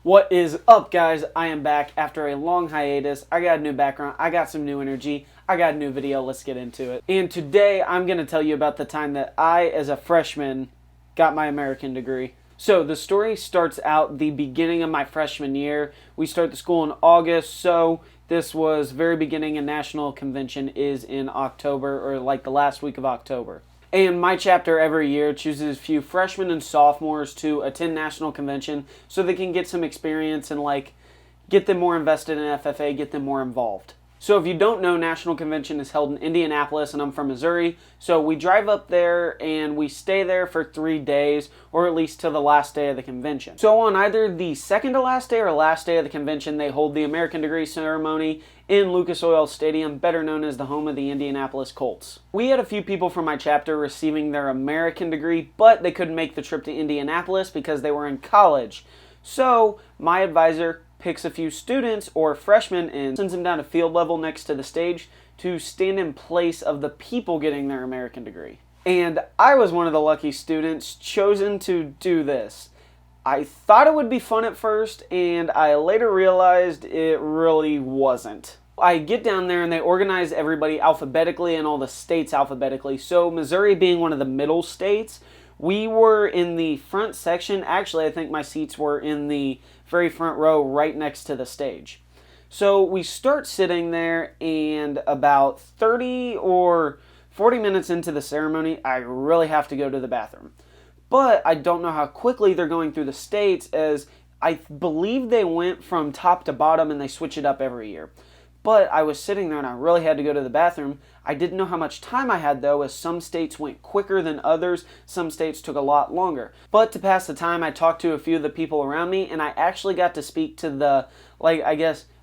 What is up, guys? I am back after a long hiatus. I got a new background, I got some new energy, I got a new video. Let's get into it. And today I'm going to tell you about the time that I, as a freshman, got my American degree. So the story starts out the beginning of my freshman year. We start the school in August, so this was very beginning, and national convention is in October, or like the last week of October. And my chapter every year chooses a few freshmen and sophomores to attend national convention so they can get some experience and get them more invested in FFA, get them more involved. So if you don't know, national convention is held in Indianapolis, and I'm from Missouri. So we drive up there and we stay there for 3 days, or at least till the last day of the convention. So on either the second to last day or last day of the convention, they hold the American degree ceremony in Lucas Oil Stadium, better known as the home of the Indianapolis Colts. We had a few people from my chapter receiving their American degree, but they couldn't make the trip to Indianapolis because they were in college. So my advisor picks a few students or freshmen and sends them down to field level next to the stage to stand in place of the people getting their American degree. And I was one of the lucky students chosen to do this. I thought it would be fun at first, and I later realized it really wasn't. I get down there and they organize everybody alphabetically and all the states alphabetically. So Missouri being one of the middle states, we were in the front section. Actually, I think my seats were in the very front row right next to the stage. So we start sitting there, and about 30 or 40 minutes into the ceremony, I really have to go to the bathroom. But I don't know how quickly they're going through the states, as I believe they went from top to bottom and they switch it up every year. But I was sitting there and I really had to go to the bathroom. I didn't know how much time I had though, as some states went quicker than others, some states took a lot longer. But to pass the time, I talked to a few of the people around me, and I actually got to speak to the,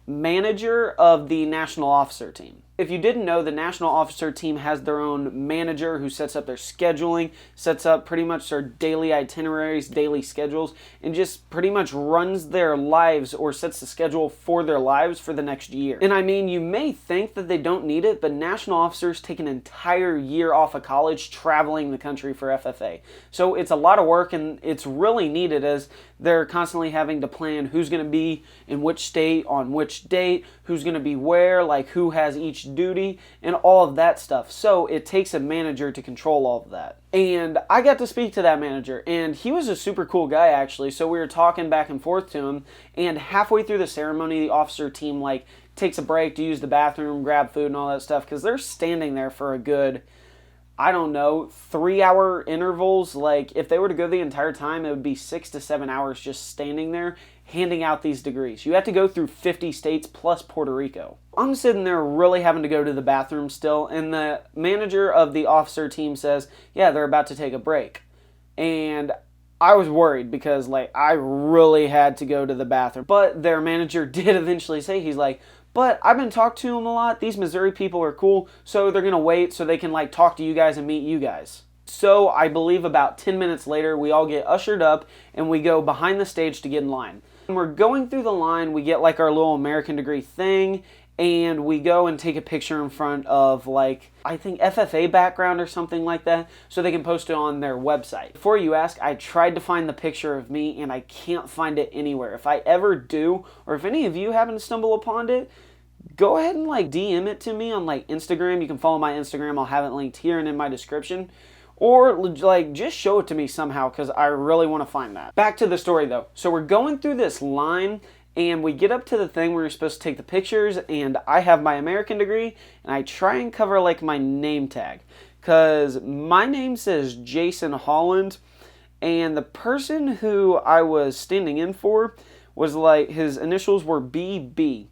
manager of the national officer team. If you didn't know, the national officer team has their own manager who sets up their scheduling, sets up pretty much their daily itineraries, daily schedules, and just pretty much runs their lives, or sets the schedule for their lives for the next year. And I mean, you may think that they don't need it, but national officers take an entire year off of college traveling the country for FFA. So it's a lot of work, and it's really needed, as they're constantly having to plan who's going to be in which state on which date, who's going to be where, who has each duty, and all of that stuff. So it takes a manager to control all of that. And I got to speak to that manager, and he was a super cool guy actually. So we were talking back and forth to him, and halfway through the ceremony, the officer team takes a break to use the bathroom, grab food and all that stuff, because they're standing there for a good, 3-hour intervals. If they were to go the entire time, it would be 6 to 7 hours just standing there handing out these degrees. You have to go through 50 states plus Puerto Rico. I'm sitting there really having to go to the bathroom still, and the manager of the officer team says, yeah, they're about to take a break. And I was worried because I really had to go to the bathroom. But their manager did eventually say, he's like, but I've been talking to them a lot. These Missouri people are cool, so they're going to wait so they can talk to you guys and meet you guys. So I believe about 10 minutes later, we all get ushered up and we go behind the stage to get in line. When we're going through the line, we get our little American degree thing, and we go and take a picture in front of I think FFA background or something like that, so they can post it on their website. Before you ask, I tried to find the picture of me and I can't find it anywhere. If I ever do, or if any of you happen to stumble upon it, go ahead and DM it to me on Instagram. You can follow my Instagram. I'll have it linked here and in my description. Or just show it to me somehow, because I really want to find that. Back to the story though. So we're going through this line, and we get up to the thing where you're supposed to take the pictures, and I have my American degree, and I try and cover my name tag, because my name says Jason Holland, and the person who I was standing in for was his initials were BB.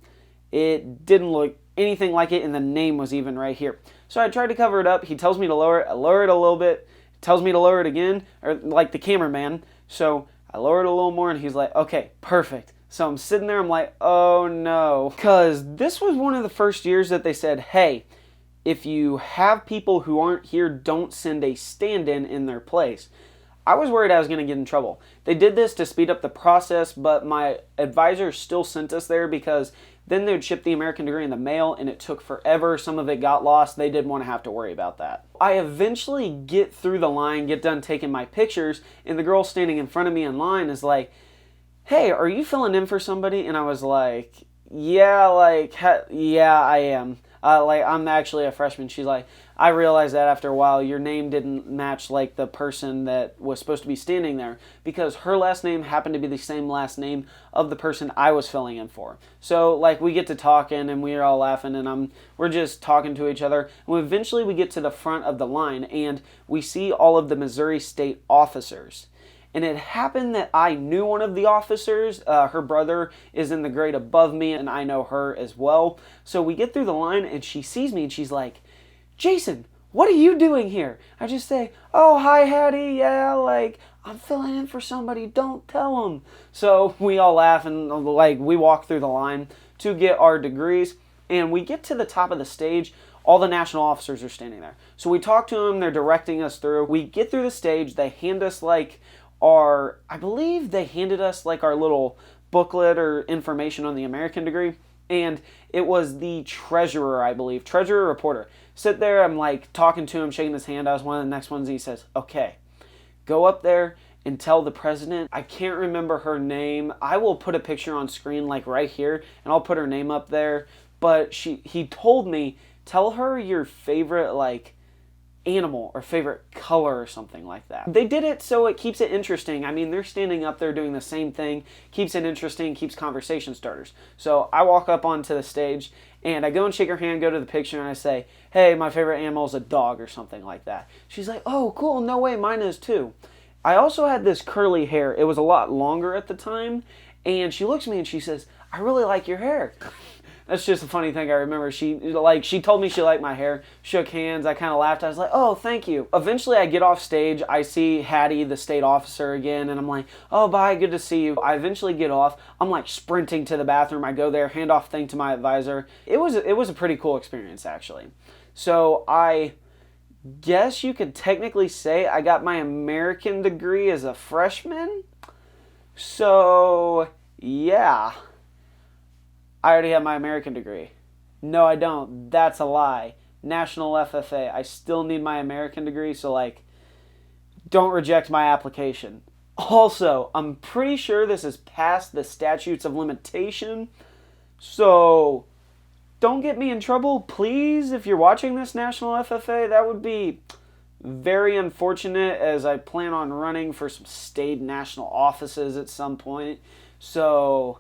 It didn't look anything like it, and the name was even right here. So I tried to cover it up. He tells me to lower it. I lower it a little bit. He tells me to lower it again, or the cameraman. So I lower it a little more, and he's like, okay, perfect. So I'm sitting there, I'm like, oh no. Because this was one of the first years that they said, hey, if you have people who aren't here, don't send a stand-in in their place. I was worried I was going to get in trouble. They did this to speed up the process, but my advisor still sent us there, because then they would ship the American degree in the mail, and it took forever. Some of it got lost. They didn't want to have to worry about that. I eventually get through the line, get done taking my pictures, and the girl standing in front of me in line is like, hey, are you filling in for somebody? And I was like, yeah, yeah, I am. I'm actually a freshman. She's like, I realized that after a while, your name didn't match like the person that was supposed to be standing there because her last name happened to be the same last name of the person I was filling in for. So like we get to talking and we're all laughing and we're just talking to each other. And eventually we get to the front of the line and we see all of the Missouri State officers. And it happened that I knew one of the officers. Her brother is in the grade above me, and I know her as well. So we get through the line, and she sees me, and she's like, Jason, what are you doing here? I just say, oh, hi, Hattie. Yeah, I'm filling in for somebody. Don't tell them. So we all laugh, and we walk through the line to get our degrees. And we get to the top of the stage. All the national officers are standing there. So we talk to them. They're directing us through. We get through the stage. They hand us I believe they handed us our little booklet or information on the American degree, and it was the treasurer, I believe, treasurer reporter. Sit there, I'm talking to him, shaking his hand. I was one of the next ones. He says, okay, go up there and tell the president. I can't remember her name. I will put a picture on screen right here, and I'll put her name up there. But he told me, tell her your favorite animal or favorite color or something like that. They did it so it keeps it interesting. I mean, they're standing up there doing the same thing, keeps it interesting, keeps conversation starters. So I walk up onto the stage and I go and shake her hand, go to the picture, and I say, hey, my favorite animal is a dog or something like that. She's like, oh, cool, no way, mine is too. I also had this curly hair. It was a lot longer at the time, and she looks at me and she says, I really like your hair. That's just a funny thing I remember. She told me she liked my hair, shook hands, I kind of laughed. I was like, oh, thank you. Eventually I get off stage, I see Hattie, the state officer again, and I'm like, oh, bye, good to see you. I eventually get off. I'm sprinting to the bathroom. I go there, hand off thing to my advisor. It was a pretty cool experience, actually. So I guess you could technically say I got my American degree as a freshman. So, yeah. I already have my American degree. No, I don't. That's a lie. National FFA. I still need my American degree, so don't reject my application. Also, I'm pretty sure this is past the statutes of limitation, so don't get me in trouble, please. If you're watching this National FFA, that would be very unfortunate as I plan on running for some state national offices at some point. So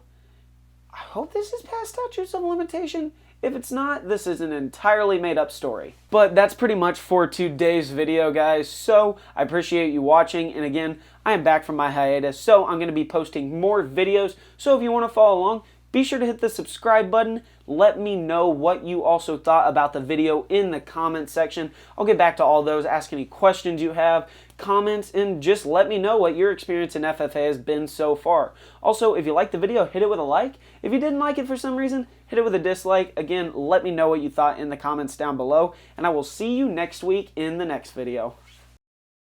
I hope this is past statutes of limitation. If it's not, this is an entirely made up story. But that's pretty much for today's video, guys. So I appreciate you watching. And again, I am back from my hiatus, so I'm going to be posting more videos. So if you want to follow along, be sure to hit the subscribe button. Let me know what you also thought about the video in the comment section. I'll get back to all those, ask any questions you have, comments, and just let me know what your experience in FFA has been so far. Also, if you liked the video, hit it with a like. If you didn't like it for some reason, hit it with a dislike. Again, let me know what you thought in the comments down below, and I will see you next week in the next video.